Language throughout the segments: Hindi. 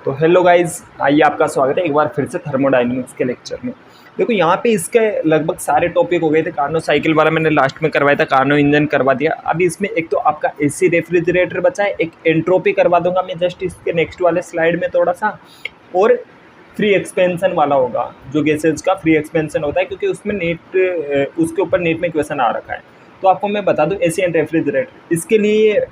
तो हेलो गाइस, आइए आपका स्वागत है एक बार फिर से थर्मोडायनेमिक्स के लेक्चर में। देखो यहाँ पे इसके लगभग सारे टॉपिक हो गए थे। कार्नो साइकिल वाला मैंने लास्ट में करवाया था, कार्नो इंजन करवा दिया। अभी इसमें एक तो आपका एसी रेफ्रिजरेटर बचा है, एक एंट्रोपी करवा दूंगा मैं जस्ट इसके नेक्स्ट वाले स्लाइड में थोड़ा सा, और फ्री एक्सपेंशन वाला होगा जो गैसेज का फ्री एक्सपेंशन होता है, क्योंकि उसमें नीट उसके ऊपर नीट में क्वेश्चन आ रखा है। तो आपको मैं बता दूं एसी एंड रेफ्रिजरेटर, इसके लिए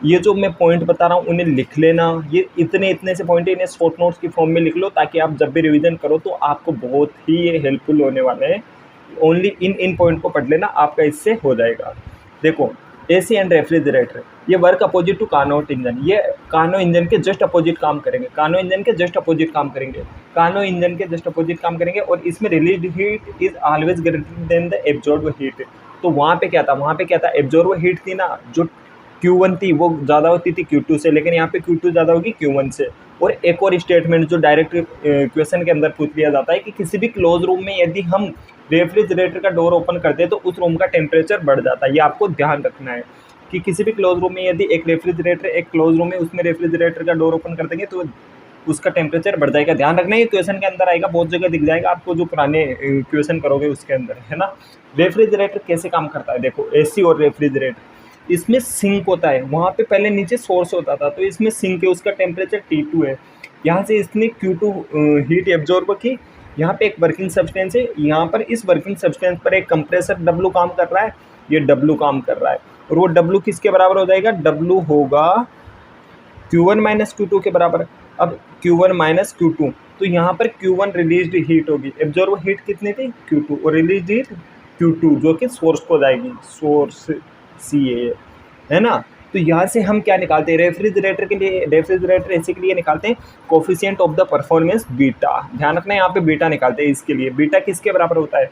ये जो मैं पॉइंट बता रहा हूँ उन्हें लिख लेना। ये इतने इतने से पॉइंट इन्हें शॉर्ट नोट्स की फॉर्म में लिख लो, ताकि आप जब भी रिवीजन करो तो आपको बहुत ही ये हेल्पफुल होने वाले हैं। ओनली इन पॉइंट को पढ़ लेना, आपका इससे हो जाएगा। देखो, एसी एंड रेफ्रिजरेटर ये work opposite to Carnot engine, ये कार्नो इंजन के जस्ट अपोजिट काम करेंगे, कार्नो इंजन के जस्ट अपोजिट काम करेंगे, कार्नो इंजन के जस्ट अपोजिट काम करेंगे। और इसमें released heat is always greater than the absorb heat. तो वहाँ पे क्या था, एब्जॉर्ब हीट थी ना जो Q1 थी वो ज़्यादा होती थी Q2 से, लेकिन यहाँ पे Q2 ज़्यादा होगी Q1 से। और एक और स्टेटमेंट जो डायरेक्ट क्वेश्चन के अंदर पूछ लिया जाता है कि किसी भी क्लोज रूम में यदि हम रेफ्रिजरेटर का डोर ओपन करते हैं तो उस रूम का टेम्परेचर बढ़ जाता है। ये आपको ध्यान रखना है कि किसी भी क्लोज रूम में यदि एक क्लोज रूम में उसमें रेफ्रिजरेटर का डोर ओपन कर देंगे तो उसका टेम्परेचर बढ़ जाएगा। ध्यान रखना है, ये क्वेश्चन के अंदर आएगा, बहुत जगह दिख जाएगा आपको जो पुराने क्वेश्चन करोगे उसके अंदर, है ना। रेफ्रिजरेटर कैसे काम करता है, देखो एसी और रेफ्रिजरेटर, इसमें सिंक होता है। वहाँ पे पहले नीचे सोर्स होता था, तो इसमें सिंक है, उसका टेम्परेचर T2 है। यहाँ से इसने Q2 हीट एब्जॉर्ब की। यहाँ पे एक वर्किंग सब्सटेंस है, यहाँ पर इस वर्किंग सब्सटेंस पर एक कंप्रेसर W काम कर रहा है, ये W काम कर रहा है। और वो W किसके बराबर हो जाएगा, W होगा Q1 माइनस Q2 के बराबर। अब Q1 माइनस Q2, तो यहाँ पर Q1 रिलीज्ड हीट होगी, एब्जॉर्ब हीट कितनी थी Q2, और रिलीज्ड हीट Q2 जो कि सोर्स को जाएगी, सोर्स CA, है ना। तो यहाँ से हम क्या निकालते हैं रेफ्रिजरेटर के लिए, रेफ्रिजरेटर एसी के लिए निकालते हैं coefficient of the performance beta. ध्यान रखना है, यहाँ पे बीटा निकालते हैं इसके लिए। बीटा किसके बराबर होता है,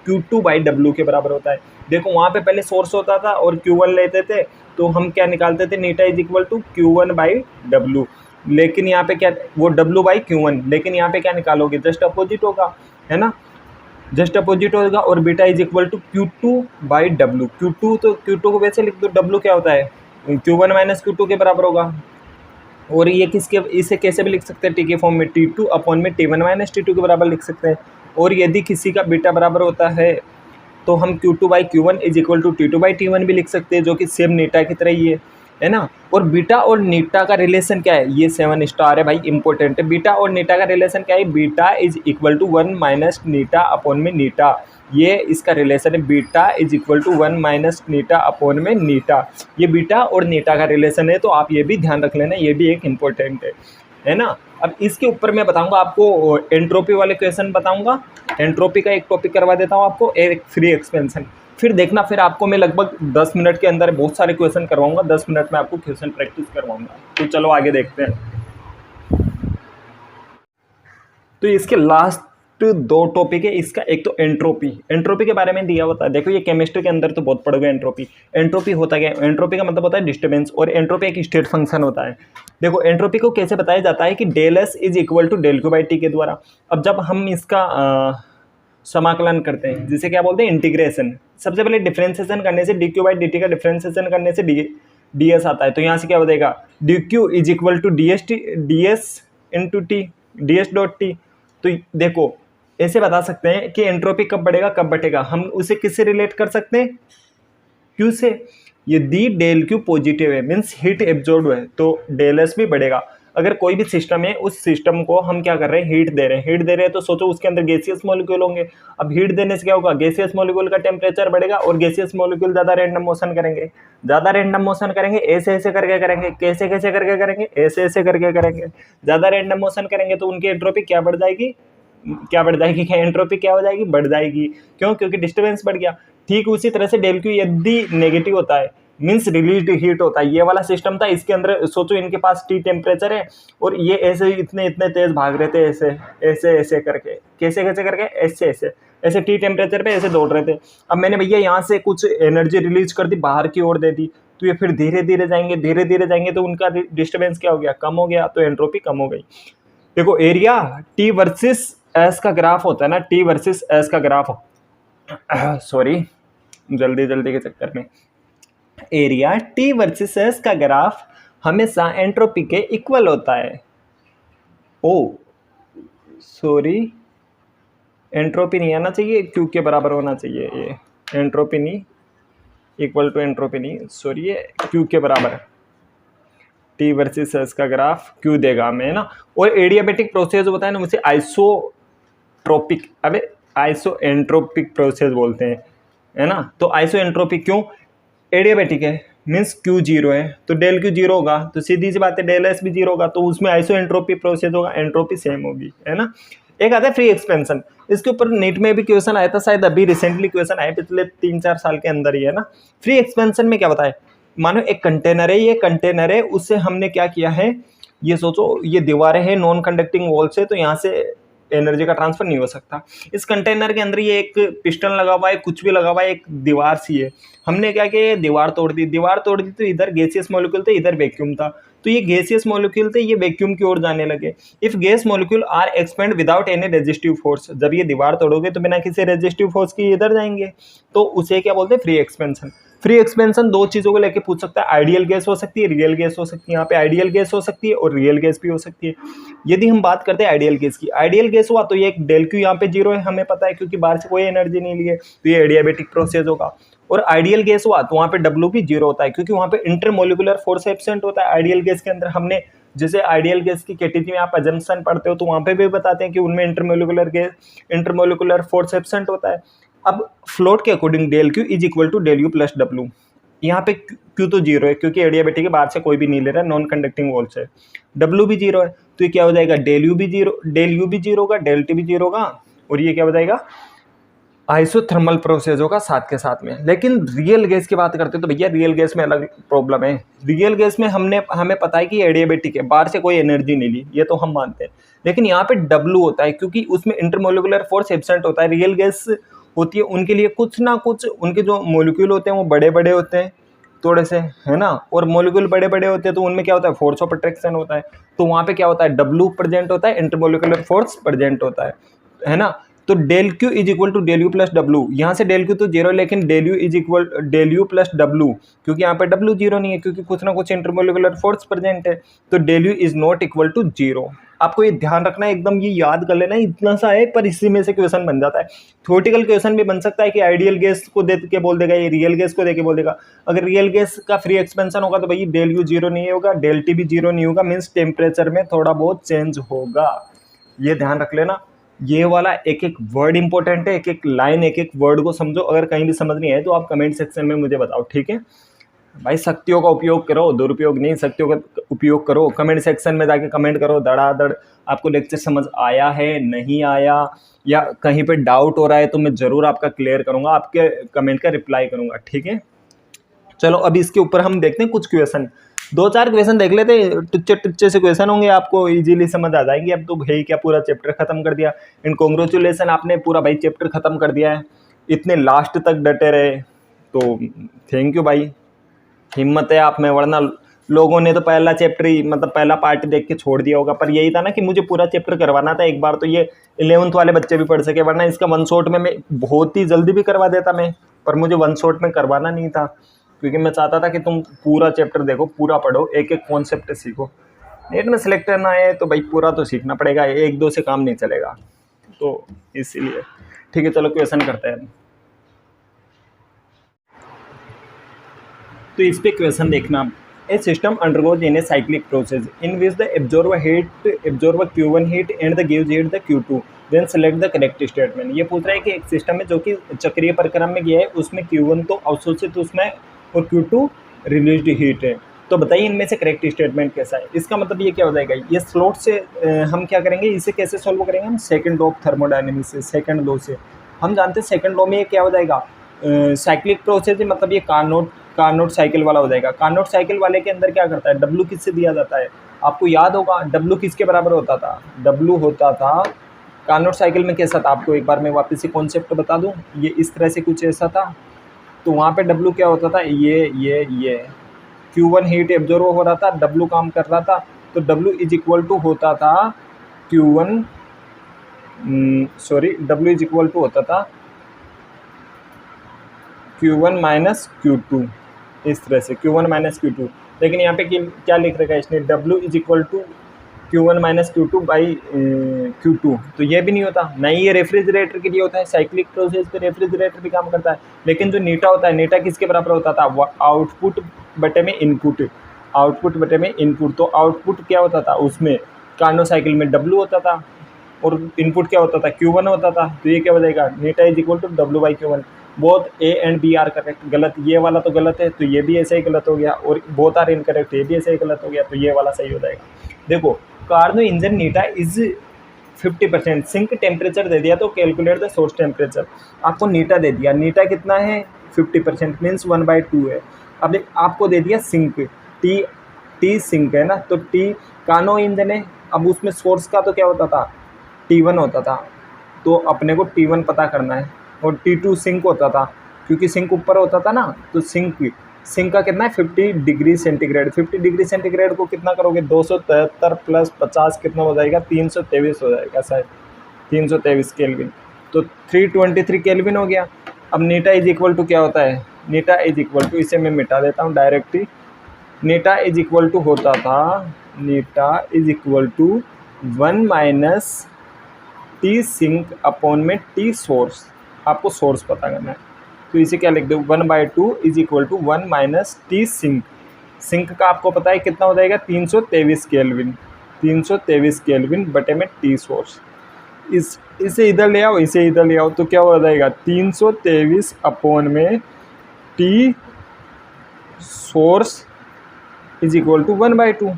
Q2/W के बराबर होता है। देखो वहाँ पे पहले सोर्स होता था और Q1 लेते थे, तो हम क्या निकालते थे, नीटा इज इक्वल टू Q1/W। लेकिन यहाँ पे क्या, वो W/Q1, लेकिन यहाँ पे क्या निकालोगे, जस्ट अपोजिट होगा, है ना, जस्ट अपोजिट होगा। और beta is equal to Q2/W। Q2 को वैसे लिख दो, W क्या होता है, Q1 माइनस Q2 के बराबर होगा। और ये इसे कैसे भी लिख सकते हैं टी के फॉर्म में, T2 अपॉन में T1 माइनस T2 के बराबर लिख सकते हैं। और यदि किसी का बीटा बराबर होता है तो हम Q2/Q1 is equal to T2/T1 भी लिख सकते हैं, जो कि सेम नीटा की तरह ही है ना। और बीटा और नीटा का रिलेशन क्या है, ये 7 स्टार है भाई, इंपॉर्टेंट है। बीटा और नीटा का रिलेशन क्या है, beta is equal to 1 minus नीटा अपॉन में नीटा, ये इसका रिलेशन है। Beta is equal to 1 minus नीटा अपॉन में नीटा, ये बीटा और नीटा का रिलेशन है। तो आप ये भी ध्यान रख लेना, ये भी एक इम्पोर्टेंट है ना। अब इसके ऊपर मैं बताऊंगा आपको, एंट्रोपी वाले क्वेश्चन बताऊंगा। एंट्रोपी का एक टॉपिक करवा देता हूँ आपको, एक फ्री एक्सपेंशन। फिर देखना, फिर आपको मैं लगभग 10 मिनट के अंदर बहुत सारे क्वेश्चन करवाऊंगा, 10 मिनट में आपको क्वेश्चन प्रैक्टिस करवाऊंगा। तो चलो आगे देखते हैं। तो इसके लास्ट 2 टॉपिक है इसका, एक तो एंट्रोपी के बारे में दिया होता है। देखो ये केमिस्ट्री के अंदर तो बहुत पढ़ोगे एंट्रोपी होता क्या है, एंट्रोपी का मतलब होता है डिस्टर्बेंस, और एंट्रोपी एक स्टेट फंक्शन होता है। देखो एंट्रोपी को कैसे बताया जाता है कि ΔS is equal to ΔQ/T के द्वारा। अब जब हम इसका समाकलन करते हैं, जिसे क्या बोलते हैं, इंटीग्रेशन। सबसे पहले डिफरेंशिएशन करने से dQ/dt का डिफरेंशिएशन करने से ds आता है। तो यहाँ से क्या हो जाएगा, dQ is equal to ds into T, ds.T। तो देखो ऐसे बता सकते हैं कि एंट्रोपी कब बढ़ेगा कब घटेगा, हम उसे किससे रिलेट कर सकते हैं, Q से। यदि ΔQ पॉजिटिव है मीन्स हीट एब्जॉर्ब है, तो ΔS भी बढ़ेगा। अगर कोई भी सिस्टम है, उस सिस्टम को हम क्या कर रहे हैं, हीट दे रहे हैं, तो सोचो उसके अंदर गैसियस मॉलिक्यूल होंगे। अब हीट देने से क्या होगा, गैसियस मॉलिक्यूल का टेम्परेचर बढ़ेगा, और गैसियस मॉलिक्यूल ज़्यादा रैंडम मोशन करेंगे, ऐसे करके करेंगे, कैसे करके करेंगे, ऐसे करके करेंगे। ज़्यादा रैंडम मोशन करेंगे तो उनकी एंट्रोपी क्या बढ़ जाएगी, क्या एंट्रोपी क्या हो जाएगी, बढ़ जाएगी। क्यों, क्योंकि डिस्टर्बेंस बढ़ गया। ठीक उसी तरह से ΔQ यदि नेगेटिव होता है मीन्स रिलीज्ड हीट होता है। ये वाला सिस्टम था, इसके अंदर सोचो इनके पास T टेम्परेचर है, और ये ऐसे इतने तेज भाग रहे थे, ऐसे करके, कैसे करके, ऐसे T टेम्परेचर पे ऐसे दौड़ रहे थे। अब मैंने भैया यहाँ से कुछ एनर्जी रिलीज कर दी, बाहर की ओर दे दी, तो ये फिर धीरे धीरे जाएंगे, तो उनका डिस्टर्बेंस क्या हो गया, कम हो गया, तो एंट्रोपी कम हो गई। देखो एरिया T वर्सेस S का ग्राफ होता है ना, T वर्सेस S का ग्राफ सॉरी जल्दी के चक्कर में, एरिया T वर्सेस S का ग्राफ हमेशा एंट्रोपी के इक्वल होता है। ओ सॉरी, एंट्रोपी नहीं आना चाहिए, क्यू के बराबर होना चाहिए ये, एंट्रोपी नहीं, इक्वल टू एंट्रोपी नहीं, सॉरी ये क्यू के बराबर है। टी वर्सेस एस का ग्राफ क्यू देगा हमें, है ना। और एडियाबेटिक प्रोसेस होता है ना, उसे आइसोट्रोपिक, अबे आइसो एंट्रोपिक प्रोसेस बोलते हैं, है ना। तो आइसो एंट्रोपिक क्यों, एडियाबेटिक है मीन्स क्यू जीरो है, तो डेल क्यू जीरो होगा, तो सीधी सी बात है डेल एस भी जीरो होगा, तो उसमें आइसो एंट्रोपी प्रोसेस होगा, एंट्रोपी सेम होगी, है ना। एक आता है फ्री एक्सपेंशन, इसके ऊपर नीट में भी क्वेश्चन आया था शायद, अभी रिसेंटली क्वेश्चन आया पिछले 3-4 साल के अंदर ही, है ना। फ्री एक्सपेंशन में क्या बताए, मानो एक कंटेनर है, ये कंटेनर है, उससे हमने क्या किया है, ये सोचो ये दीवारें हैं नॉन कंडक्टिंग वॉल से, तो यहाँ से एनर्जी का ट्रांसफर नहीं हो सकता। इस कंटेनर के अंदर ये एक पिस्टन लगा हुआ है, कुछ भी लगा हुआ है, एक दीवार सी है, हमने क्या किया, दीवार तोड़ दी, दीवार तोड़ दी तो इधर गैसियस मॉलिक्यूल थे, इधर वैक्यूम था, तो ये गैसियस मॉलिक्यूल थे, ये वैक्यूम की ओर जाने लगे। If gas molecule are expand without any resistive force, जब ये दीवार तोड़ोगे तो बिना किसी रेजिस्टिव फोर्स के इधर जाएंगे, तो उसे क्या बोलते हैं, फ्री एक्सपेंशन। फ्री एक्सपेंशन दो चीजों को लेके पूछ सकता है, आइडियल गैस हो सकती है, रियल गैस हो सकती है, यहाँ पे आइडियल गैस हो सकती है और रियल गैस भी हो सकती है। यदि हम बात करते हैं आइडियल गैस की, आइडियल गैस हुआ तो ये एक डेल क्यू यहाँ पे जीरो है, हमें पता है क्योंकि बाहर से कोई एनर्जी नहीं लिए, तो ये एडियाबेटिक प्रोसेस होगा। और आइडियल गैस हुआ तो वहाँ पे डब्ल्यू भी जीरो होता है, क्योंकि वहाँ पे इंटरमोलिकुलर फोर्स एब्सेंट होता है। आइडियल गैस के अंदर हमने जैसे आइडियल गैस की कैटेगरी में आप अजम्पशन पढ़ते हो तो वहाँ पे भी बताते हैं कि उनमें इंटरमोलिकुलर फोर्स एब्सेंट होता है। अब फ्लोट के according del Q is equal to del U plus W, यहाँ पे क्यू तो जीरो है क्योंकि एडियाबेटिक के बाहर से कोई भी नहीं ले रहा है, नॉन कंडक्टिंग वॉल से, डब्ल्यू भी जीरो है, तो ये क्या हो जाएगा, डेल यू भी जीरो होगा, डेल टी भी जीरो होगा, और ये क्या हो जाएगा, आइसोथर्मल प्रोसेस होगा साथ के साथ में। लेकिन रियल गैस की बात करते हैं तो भैया रियल गैस में अलग प्रॉब्लम है। रियल गैस में हमें पता है कि एडियाबेटिक है, बाहर से कोई एनर्जी नहीं ली, ये तो हम मानते हैं, लेकिन यहाँ पे डब्ल्यू होता है क्योंकि उसमें इंटरमोलिकुलर फोर्स एब्सेंट होता है। रियल गैस होती है उनके लिए कुछ ना कुछ, उनके जो मोलिक्यूल होते हैं वो बड़े बड़े होते हैं थोड़े से, है ना, और मोलिक्यूल बड़े बड़े होते हैं तो उनमें क्या होता है, फोर्स ऑफ अट्रैक्शन होता है, तो वहाँ पे क्या होता है, डब्ल्यू प्रेजेंट होता है, इंटरमोलिकुलर फोर्स प्रेजेंट होता है ना। तो del Q is equal to del U plus W, यहाँ से डेल क्यू तो जीरो, लेकिन del U is equal del U plus W, क्योंकि यहाँ पे डब्ल्यू जीरो नहीं है क्योंकि कुछ ना कुछ इंटरमोलिकुलर फोर्स प्रेजेंट है, तो del U is not equal to zero. आपको ये ध्यान रखना है, एकदम ये याद कर लेना, इतना सा है पर इसी में से क्वेश्चन बन जाता है। थ्योरेटिकल क्वेश्चन भी बन सकता है कि आइडियल गैस को दे के बोल देगा, ये रियल गैस को दे के बोल देगा। अगर रियल गैस का फ्री एक्सपेंशन होगा तो भाई डेल यू जीरो नहीं होगा, डेल टी भी जीरो नहीं होगा, मीन्स टेम्परेचर में थोड़ा बहुत चेंज होगा, ये ध्यान रख लेना। ये वाला एक एक वर्ड इंपॉर्टेंट है, एक एक लाइन, एक एक वर्ड को समझो। अगर कहीं भी समझ नहीं आए तो आप कमेंट सेक्शन में मुझे बताओ, ठीक है भाई। शक्तियों का उपयोग करो, दुरुपयोग नहीं, शक्तियों का उपयोग करो। कमेंट सेक्शन में जाके कमेंट करो धड़ाधड़, आपको लेक्चर समझ आया है नहीं आया, या कहीं पे डाउट हो रहा है तो मैं ज़रूर आपका क्लियर करूँगा, आपके कमेंट का रिप्लाई करूँगा, ठीक है। चलो अभी इसके ऊपर हम देखते हैं कुछ क्वेश्चन, 2-4 क्वेश्चन देख लेते हैं, टुच्चे से क्वेश्चन होंगे, आपको इजीली समझ आ जाएंगे। अब तो भाई क्या पूरा चैप्टर खत्म कर दिया, एंड कॉन्ग्रेचुलेसन, आपने पूरा भाई चैप्टर खत्म कर दिया है, इतने लास्ट तक डटे रहे, तो थैंक यू भाई, हिम्मत है आप में, वरना लोगों ने तो पहला चैप्टर ही, मतलब पहला पार्ट देख के छोड़ दिया होगा। पर यही था ना कि मुझे पूरा चैप्टर करवाना था एक बार, तो ये 11th वाले बच्चे भी पढ़ सके, वरना इसका वन शॉट में मैं बहुत ही जल्दी भी करवा देता मैं, पर मुझे वन शॉट में करवाना नहीं था, क्योंकि मैं चाहता था कि तुम पूरा चैप्टर देखो, पूरा पढ़ो, एक एक कॉन्सेप्ट सीखो। नेट में सिलेक्ट करना है तो भाई पूरा तो सीखना पड़ेगा, 1-2 से काम नहीं चलेगा, तो इसीलिए। ठीक है चलो क्वेश्चन करते हैं। तो इस पे क्वेश्चन देखना, a system undergoes in a cyclic process in which the absorb Q1 heat and the gives heat the Q2, then select the correct statement. ये पूछ रहा है कि एक सिस्टम है जो कि चक्रीय प्रक्रम में गया है, उसमें Q1 तो अवशोषित उसमें और Q2 रिलीज्ड हीट है, तो बताइए इनमें से करेक्ट स्टेटमेंट कैसा है। इसका मतलब ये क्या हो जाएगा, ये स्लोट से हम क्या करेंगे, इसे कैसे सॉल्व करेंगे, हम सेकंड लॉ ऑफ थर्मोडायनेमिक्स से, सेकंड लॉ से हम जानते हैं। सेकंड लॉ में ये क्या हो जाएगा, साइक्लिक प्रोसेस, मतलब ये कार्नोट साइकिल वाला हो जाएगा। कार्नोट साइकिल वाले के अंदर क्या करता है, डब्ल्यू किससे दिया जाता है, आपको याद होगा डब्ल्यू किसके बराबर होता था, डब्ल्यू होता था कार्नोट साइकिल में कैसा था, आपको एक बार मैं वापस से कॉन्सेप्ट बता दूं, ये इस तरह से कुछ ऐसा था। तो वहाँ पे डब्ल्यू क्या होता था, ये Q1 हीट एब्जॉर्ब हो रहा था, डब्ल्यू काम कर रहा था, तो डब्ल्यू इज इक्वल टू होता था Q1 W is equal to होता था Q1 माइनस Q2, इस तरह से Q1 माइनस Q2। लेकिन यहाँ पे क्या लिख रखा है इसने, W is equal to Q1 minus Q2 by Q2, तो ये भी नहीं होता। नहीं, ये रेफ्रिजरेटर के लिए होता है, साइक्लिक प्रोसेस पे रेफ्रिजरेटर भी काम करता है। लेकिन जो नीटा होता है, नीटा किसके बराबर होता था? आउटपुट बटे में इनपुट, आउटपुट बटे में इनपुट। तो आउटपुट क्या होता था उसमें? कार्नो साइकिल में W होता था और इनपुट क्या होता था? Q1 होता था। तो ये क्या हो जाएगा? Eta is equal to W by Q1। Both A and B are correct. गलत, ये वाला तो गलत है, तो ये भी ऐसे ही गलत हो गया, और बोथ आर इनकरेक्ट, ये भी ऐसे ही गलत हो गया, तो ये वाला सही हो जाएगा। देखो, Carnot engine eta is 50%। Sink temperature दे दिया तो कैलकुलेट द सोर्स टेम्परेचर। आपको नीटा दे दिया, नीटा कितना है? 50%, मीन्स 1/2 है। अब आपको दे दिया सिंक, टी सिंक है ना, तो टी कार्नो इंजन है। अब उसमें सोर्स का तो क्या होता था? T1 होता था, तो अपने को T1 पता करना है, और T2 सिंक होता था, क्योंकि सिंक ऊपर होता था ना, तो सिंक का कितना है? 50 डिग्री सेंटीग्रेड। 50 डिग्री सेंटीग्रेड को कितना करोगे? 273 प्लस 50 कितना हो जाएगा? 323 हो जाएगा शायद, 323 केल्विन। तो 323 केल्विन हो गया। अब नीटा इज इक्वल टू क्या होता है? नीटा इज इक्वल टू, इसे मैं मिटा देता हूँ डायरेक्ट ही। नीटा इज इक्वल टू होता था, eta is equal to 1 minus T sink upon में टी सोर्स। आपको सोर्स पता करना है, तो इसे क्या लिख दो? 1/2 is equal to 1 minus T sink. Sink का आपको पता है कितना हो जाएगा? 323 केल्विन, 323 केल्विन बटे में टी सोर्स। इसे इधर ले आओ, इसे इधर ले आओ, तो क्या हो जाएगा? 323 अपॉन में T source is equal to 1/2।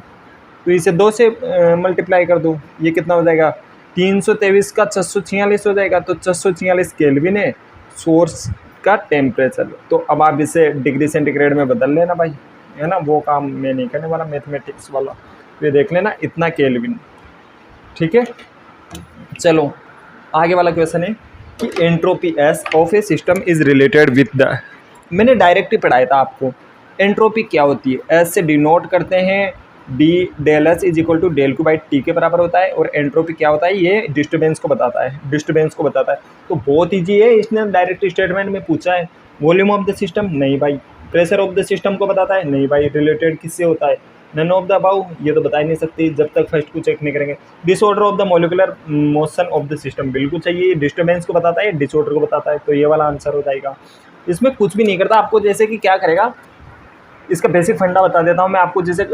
तो इसे 2 से मल्टीप्लाई कर दो, ये कितना हो जाएगा? 323 का 646 हो जाएगा, तो 646 केल्विन है सोर्स का टेम्परेचर। तो अब आप इसे डिग्री सेंटीग्रेड में बदल लेना भाई, है ना, वो काम मैं नहीं करने वाला, मैथमेटिक्स वाला। तो ये देख लेना, इतना केल्विन, ठीक है। चलो आगे वाला क्वेश्चन है कि entropy S of A system is related with the, मैंने डायरेक्ट ही पढ़ाया था आपको। एंट्रोपी क्या होती है? एस से डिनोट करते हैं, D del S is equal to del Q by T के बराबर होता है। और एंट्रोपी क्या होता है? ये डिस्टर्बेंस को बताता है, डिस्टर्बेंस को बताता है। तो बहुत ईजी है, इसने डायरेक्ट स्टेटमेंट में पूछा है। वॉल्यूम ऑफ द सिस्टम, नहीं भाई। प्रेशर ऑफ द सिस्टम को बताता है, नहीं भाई। रिलेटेड किससे होता है? नन ऑफ द अबाउ, ये तो बता ही नहीं सकती जब तक फर्स्ट को चेक नहीं करेंगे। Disorder of the molecular motion of the system, बिल्कुल चाहिए। डिस्टर्बेंस को बताता है, डिसऑर्डर को बताता है, तो ये वाला आंसर हो जाएगा। इसमें कुछ भी नहीं करता आपको, जैसे कि क्या करेगा, इसका बेसिक फंडा बता देता हूँ मैं आपको। जैसे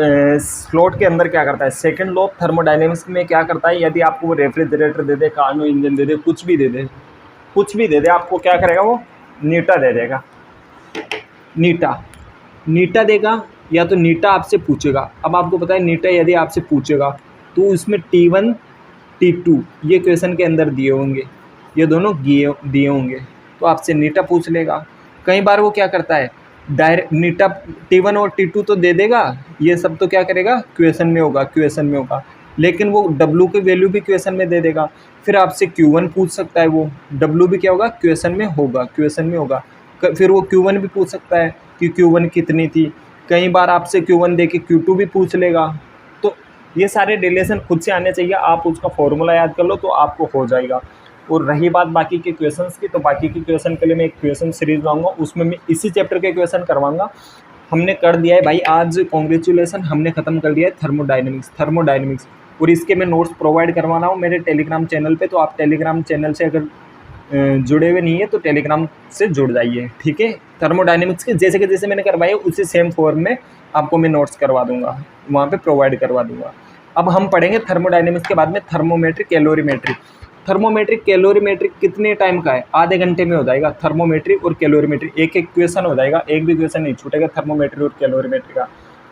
स्लॉट के अंदर क्या करता है, सेकंड लॉ ऑफ थर्मोडायनेमिक्स में क्या करता है, यदि आपको वो रेफ्रिजरेटर दे दे, कार्नो इंजन दे दे, कुछ भी दे दे, कुछ भी दे दे, आपको क्या करेगा वो? नीटा दे देगा। नीटा देगा, या तो नीटा आपसे पूछेगा। अब आपको पता है नीटा यदि आपसे पूछेगा तो इसमें T1 T2 ये क्वेश्चन के अंदर दिए होंगे, ये दोनों दिए होंगे, तो आपसे नीटा पूछ लेगा। कई बार वो क्या करता है, डायरेक्ट नीटा T1 और T2 तो दे देगा, ये सब तो क्या करेगा? क्वेश्चन में होगा, लेकिन वो W की वैल्यू भी क्वेश्चन में दे देगा। फिर आपसे Q1 पूछ सकता है, वो W भी क्या होगा? क्वेश्चन में होगा। फिर वो Q1 भी पूछ सकता है कि Q1 कितनी थी। कई बार आपसे Q1 दे के Q2 भी पूछ लेगा। तो ये सारे रिलेशन खुद से आने चाहिए, आप उसका फॉर्मूला याद कर लो तो आपको हो जाएगा। और रही बात बाकी के क्वेश्चंस की, तो बाकी के क्वेश्चन के लिए मैं एक क्वेश्चन सीरीज लाऊंगा, उसमें मैं इसी चैप्टर के क्वेश्चन करवाऊंगा। हमने कर दिया है भाई आज, कॉन्ग्रेचुलेसन, हमने ख़त्म कर दिया है थर्मोडायनेमिक्स। और इसके मैं नोट्स प्रोवाइड करवा रहा हूँ मेरे टेलीग्राम चैनल पे, तो आप टेलीग्राम चैनल से अगर जुड़े हुए नहीं है तो टेलीग्राम से जुड़ जाइए, ठीक है। थर्मोडायनेमिक्स के जैसे मैंने करवाए उसी सेम फॉर्म में आपको मैं नोट्स करवा दूंगा, वहाँ पे प्रोवाइड करवा दूंगा। अब हम पढ़ेंगे थर्मोडायनेमिक्स के बाद में थर्मोमेट्रिक कैलोरीमेट्रिक। थर्मोमेट्रिक कैलोरीमेट्रिक कितने टाइम का है? आधे घंटे में हो जाएगा थर्मोमेट्रिक और कैलोरीमेट्रिक, एक क्वेश्चन हो जाएगा, एक भी क्वेश्चन नहीं छूटेगा थर्मोमेट्री और कैलोरीमेट्री का।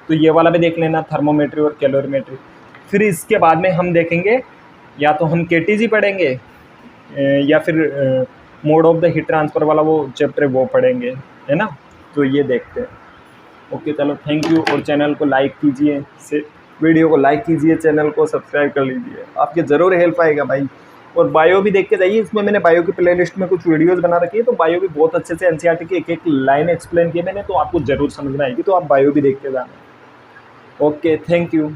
तो ये वाला भी देख लेना, थर्मोमेट्री और कैलोरीमेट्री। फिर इसके बाद में हम देखेंगे या तो हम केटीजी पढ़ेंगे या फिर mode of the heat transfer वाला वो चैप्टर वो पढ़ेंगे, है ना। तो ये देखते हैं। ओके चलो, थैंक यू। और चैनल को लाइक कीजिए, वीडियो को लाइक कीजिए, चैनल को सब्सक्राइब कर लीजिए, आपके ज़रूर हेल्प आएगा भाई। और बायो भी देख के जाइए, इसमें मैंने बायो की प्लेलिस्ट में कुछ वीडियोस बना रखी है, तो बायो भी बहुत अच्छे से एनसीईआरटी की एक लाइन एक्सप्लेन की है मैंने, तो आपको ज़रूर समझ में आएगी, तो आप बायो भी देख के जाना। Okay, thank you.